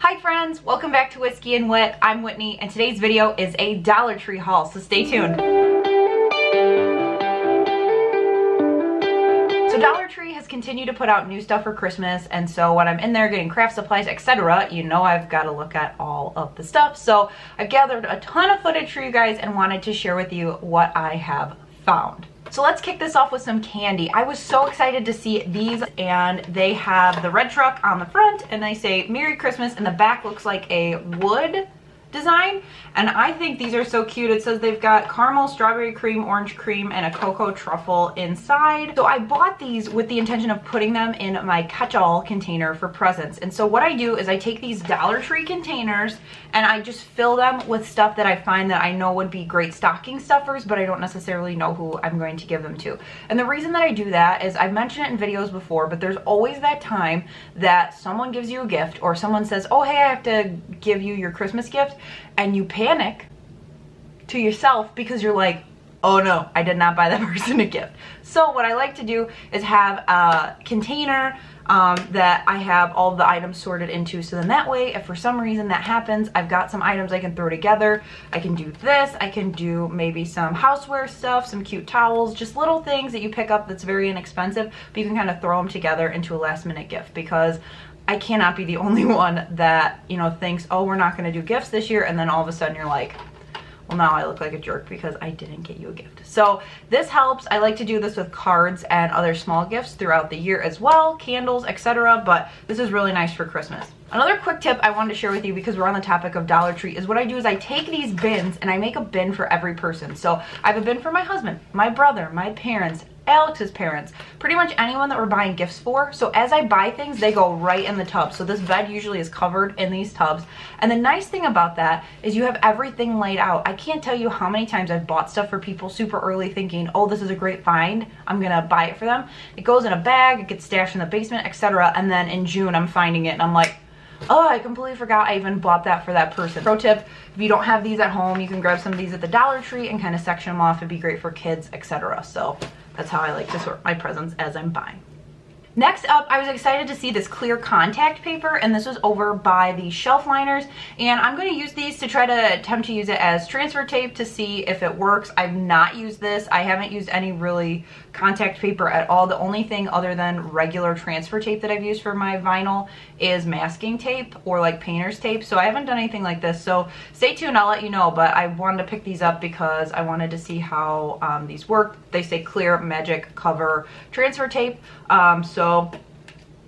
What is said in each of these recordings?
Hi friends, welcome back to Whiskey and Whit. I'm Whitney and today's video is a Dollar Tree haul, so stay tuned. So Dollar Tree has continued to put out new stuff for Christmas, and so when I'm in there getting craft supplies, etc., you know I've got to look at all of the stuff. So I've gathered a ton of footage for you guys and wanted to share with you what I have found. So let's kick this off with some candy. I was so excited to see these, and they have the red truck on the front and they say Merry Christmas, and the back looks like a wood design, and I think these are so cute. It says they've got caramel, strawberry cream, orange cream, and a cocoa truffle inside. So I bought these with the intention of putting them in my catch-all container for presents. And so what I do is I take these Dollar Tree containers and I just fill them with stuff that I find that I know would be great stocking stuffers, but I don't necessarily know who I'm going to give them to. And the reason that I do that is I've mentioned it in videos before, but there's always that time that someone gives you a gift or someone says, oh hey, I have to give you your Christmas gift, and you panic to yourself because you're like, oh no, I did not buy that person a gift. So what I like to do is have a container that I have all the items sorted into, so then that way if for some reason that happens, I've got some items I can throw together. I can do this, I can do maybe some houseware stuff, some cute towels, just little things that you pick up that's very inexpensive, but you can kind of throw them together into a last minute gift, because I cannot be the only one that, you know, thinks, oh, we're not going to do gifts this year, and then all of a sudden you're like, well, now I look like a jerk because I didn't get you a gift. So this helps. I like to do this with cards and other small gifts throughout the year as well, candles, etc., but this is really nice for Christmas. Another quick tip I wanted to share with you, because we're on the topic of Dollar Tree, is what I do is I take these bins and I make a bin for every person. So I have a bin for my husband, my brother, my parents, Alex's parents, pretty much anyone that we're buying gifts for. So as I buy things, they go right in the tub. So this bed usually is covered in these tubs. And the nice thing about that is you have everything laid out. I can't tell you how many times I've bought stuff for people super early thinking, oh, this is a great find, I'm gonna buy it for them. It goes in a bag, it gets stashed in the basement, etc. And then in June, I'm finding it and I'm like, oh, I completely forgot I even bought that for that person. Pro tip, if you don't have these at home, you can grab some of these at the Dollar Tree and kind of section them off. It'd be great for kids, etc. So that's how I like to sort my presents as I'm buying. Next up, I was excited to see this clear contact paper, and this was over by the shelf liners, and I'm going to use these to try to attempt to use it as transfer tape to see if it works. I've not used this. I haven't used any really contact paper at all. The only thing other than regular transfer tape that I've used for my vinyl is masking tape or like painter's tape, so I haven't done anything like this. So stay tuned, I'll let you know, but I wanted to pick these up because I wanted to see how these work. They say clear magic cover transfer tape, so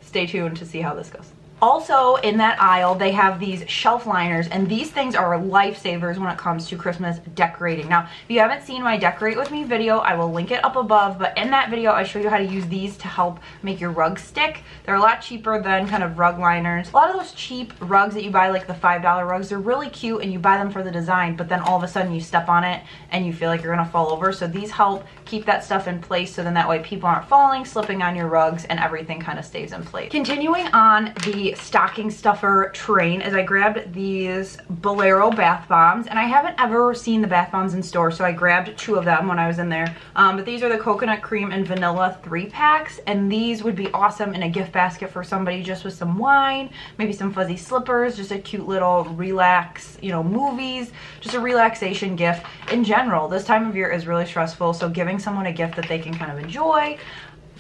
stay tuned to see how this goes. Also in that aisle, they have these shelf liners, and these things are lifesavers when it comes to Christmas decorating. Now, if you haven't seen my Decorate With Me video, I will link it up above, but in that video, I show you how to use these to help make your rug stick. They're a lot cheaper than kind of rug liners. A lot of those cheap rugs that you buy, like the $5 rugs, they're really cute and you buy them for the design, but then all of a sudden you step on it and you feel like you're gonna fall over. So these help keep that stuff in place, so then that way people aren't falling, slipping on your rugs, and everything kind of stays in place. Continuing on the stocking stuffer train, as I grabbed these Bolero bath bombs, and I haven't ever seen the bath bombs in store, so I grabbed 2 of them when I was in there. But these are the coconut cream and vanilla 3-packs, and these would be awesome in a gift basket for somebody, just with some wine, maybe some fuzzy slippers, just a cute little relax, you know, movies, just a relaxation gift in general. This time of year is really stressful, so giving someone a gift that they can kind of enjoy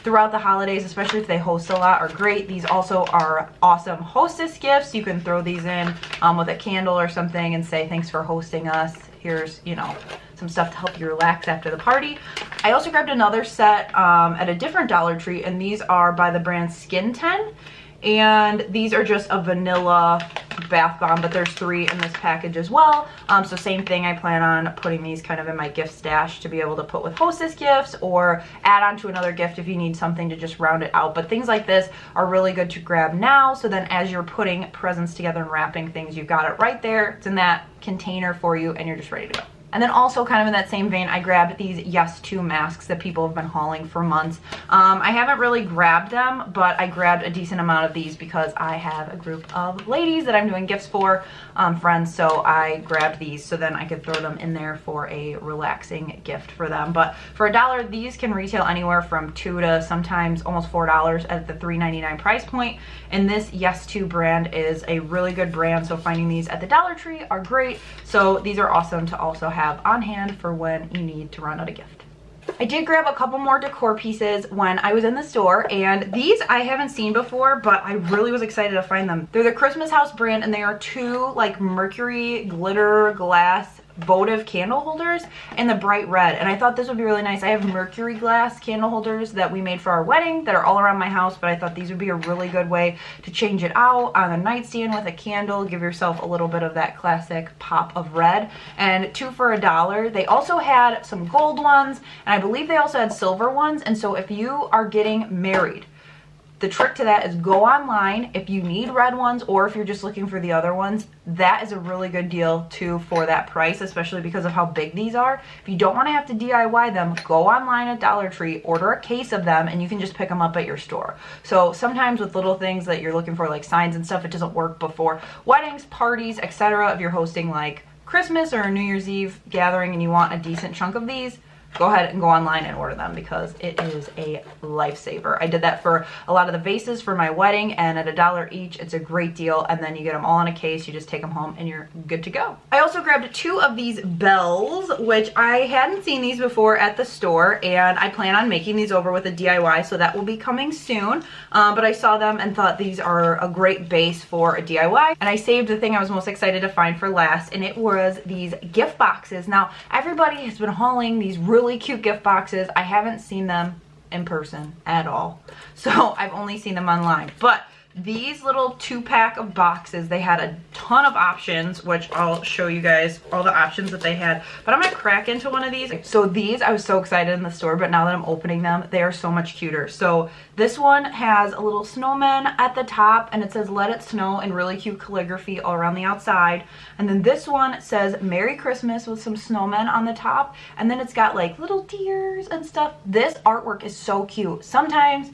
throughout the holidays, especially if they host a lot, are great. These also are awesome hostess gifts. You can throw these in with a candle or something and say, thanks for hosting us. Here's, you know, some stuff to help you relax after the party. I also grabbed another set at a different Dollar Tree, and these are by the brand Skin 10. And these are just a vanilla bath bomb, but there's 3 in this package as well. So same thing, I plan on putting these kind of in my gift stash to be able to put with hostess gifts or add on to another gift if you need something to just round it out. But things like this are really good to grab now, so then as you're putting presents together and wrapping things, you've got it right there. It's in that container for you and you're just ready to go. And then also kind of in that same vein, I grabbed these Yes To masks that people have been hauling for months. I haven't really grabbed them, but I grabbed a decent amount of these because I have a group of ladies that I'm doing gifts for, friends, so I grabbed these so then I could throw them in there for a relaxing gift for them. But for $1, these can retail anywhere from $2 to sometimes almost $4 at the $3.99 price point. And this Yes To brand is a really good brand, so finding these at the Dollar Tree are great. So these are awesome to also have on hand for when you need to run out of gift. I did grab a couple more decor pieces when I was in the store, and these I haven't seen before, but I really was excited to find them. They're the Christmas House brand, and they are two like mercury glitter glass votive candle holders in the bright red, and I thought this would be really nice. I have mercury glass candle holders that we made for our wedding that are all around my house, but I thought these would be a really good way to change it out on a nightstand with a candle, give yourself a little bit of that classic pop of red. And 2 for $1. They also had some gold ones, and I believe they also had silver ones. And so if you are getting married, the trick to that is go online if you need red ones, or if you're just looking for the other ones. That is a really good deal too for that price, especially because of how big these are. If you don't want to have to DIY them, go online at Dollar Tree, order a case of them, and you can just pick them up at your store. So sometimes with little things that you're looking for, like signs and stuff, it doesn't work before weddings, parties, etc. If you're hosting like Christmas or a New Year's Eve gathering and you want a decent chunk of these, go ahead and go online and order them because it is a lifesaver. I did that for a lot of the vases for my wedding, and at $1 each, it's a great deal. And then you get them all in a case, you just take them home and you're good to go. I also grabbed 2 of these bells, which I hadn't seen these before at the store, and I plan on making these over with a DIY, so that will be coming soon. But I saw them and thought these are a great base for a DIY, and I saved the thing I was most excited to find for last, and it was these gift boxes. Now, everybody has been hauling these really cute gift boxes. I haven't seen them in person at all, so I've only seen them online. But these little 2-pack of boxes, they had a ton of options, which I'll show you guys all the options that they had. But I'm gonna crack into one of these. So these, I was so excited in the store, but now that I'm opening them, they are so much cuter. So this one has a little snowman at the top, and it says "Let It Snow" in really cute calligraphy all around the outside. And then this one says "Merry Christmas" with some snowmen on the top, and then it's got like little deers and stuff. This artwork is so cute. Sometimes,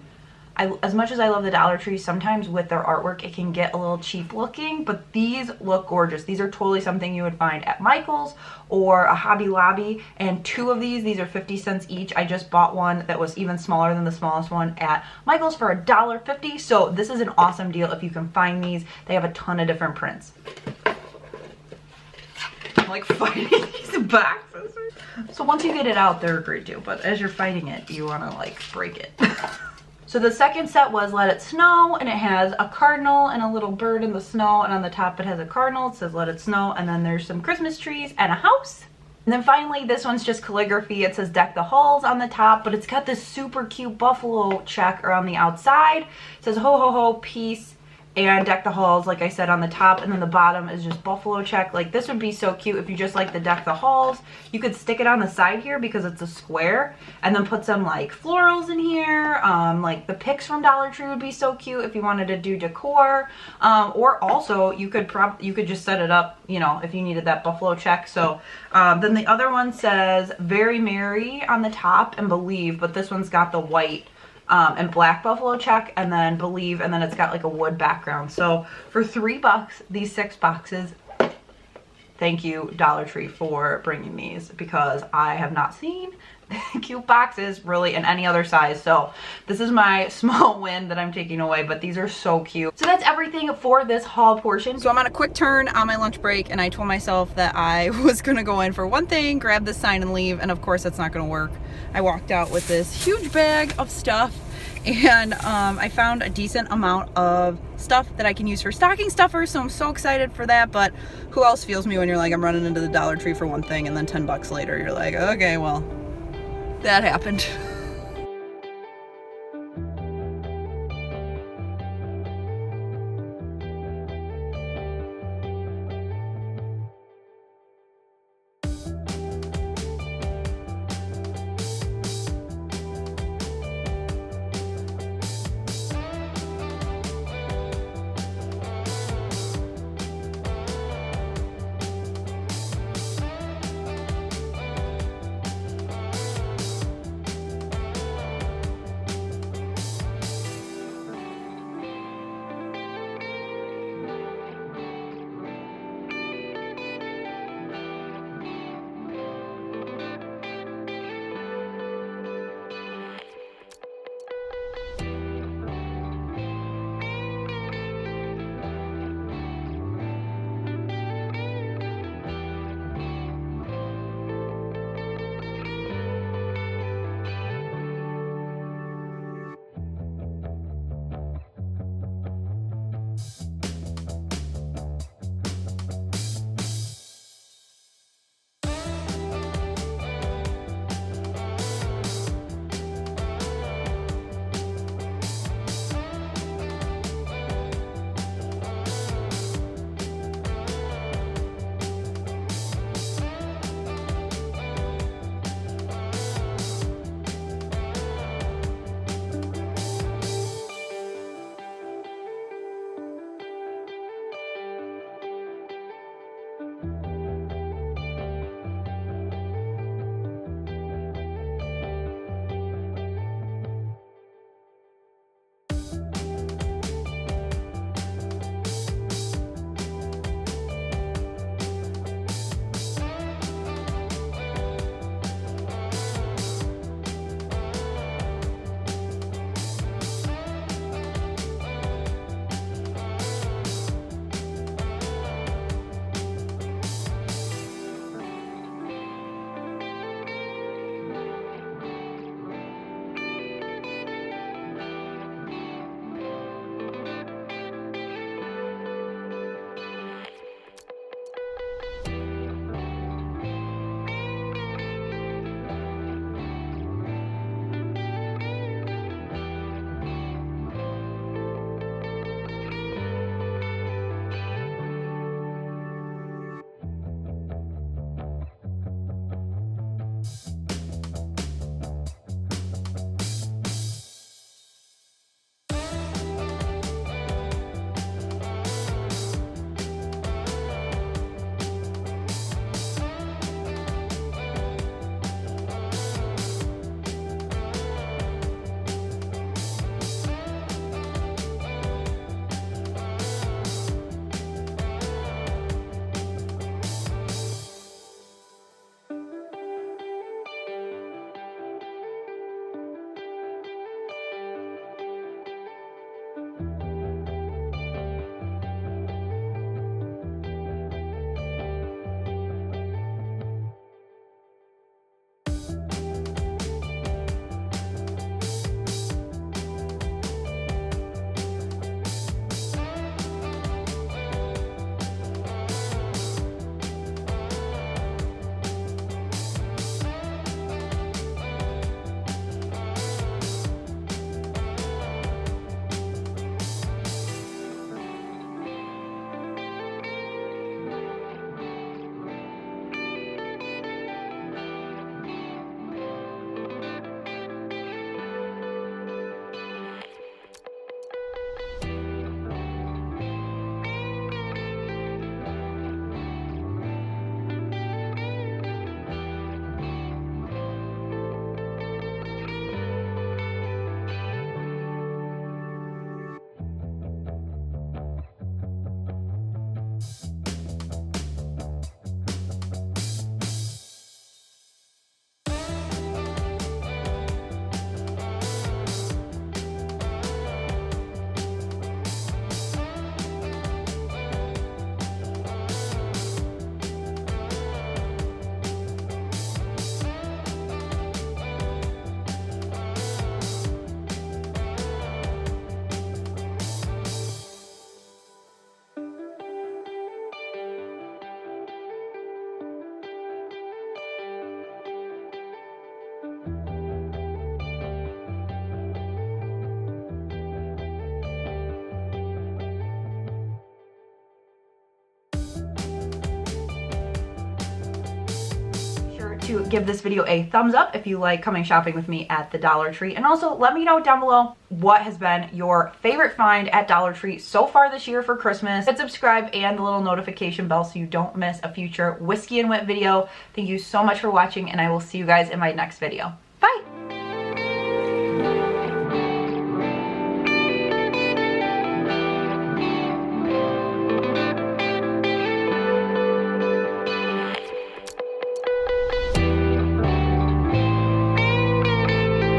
as much as I love the Dollar Tree, sometimes with their artwork it can get a little cheap looking, but these look gorgeous. These are totally something you would find at Michael's or a Hobby Lobby, and 2 of these are 50 cents each. I just bought one that was even smaller than the smallest one at Michael's for $1.50, so this is an awesome deal if you can find these. They have a ton of different prints. I'm like fighting these boxes. So once you get it out, they're a great deal, but as you're fighting it, you want to like break it. So the second set was "Let It Snow," and it has a cardinal and a little bird in the snow, and on the top it has a cardinal. It says "Let It Snow," and then there's some Christmas trees and a house. And then finally, this one's just calligraphy. It says "Deck the Halls" on the top, but it's got this super cute buffalo check around the outside. It says "Ho Ho Ho, Peace," and "Deck the Halls," like I said, on the top, and then the bottom is just buffalo check. Like, this would be so cute if you just like the "Deck the Halls." You could stick it on the side here because it's a square, and then put some like florals in here. Like the picks from Dollar Tree would be so cute if you wanted to do decor. Or also you could just set it up, you know, if you needed that buffalo check. So then the other one says "Very Merry" on the top and "Believe," but this one's got the white and black buffalo check, and then "Believe," and then it's got like a wood background. So for $3, these 6 boxes, thank you Dollar Tree for bringing these, because I have not seen cute boxes really in any other size. So this is my small win that I'm taking away, but these are so cute. So that's everything for this haul portion. So I'm on a quick turn on my lunch break, and I told myself that I was gonna go in for one thing, grab this sign and leave, and of course that's not gonna work. I walked out with this huge bag of stuff, and I found a decent amount of stuff that I can use for stocking stuffers, so I'm so excited for that. But who else feels me when you're like, I'm running into the Dollar Tree for one thing, and then 10 bucks later you're like, okay, well, that happened. to give this video a thumbs up if you like coming shopping with me at the Dollar Tree. And also let me know down below what has been your favorite find at Dollar Tree so far this year for Christmas. Hit subscribe and the little notification bell so you don't miss a future Whiskey and Whit video. Thank you so much for watching, and I will see you guys in my next video. Bye!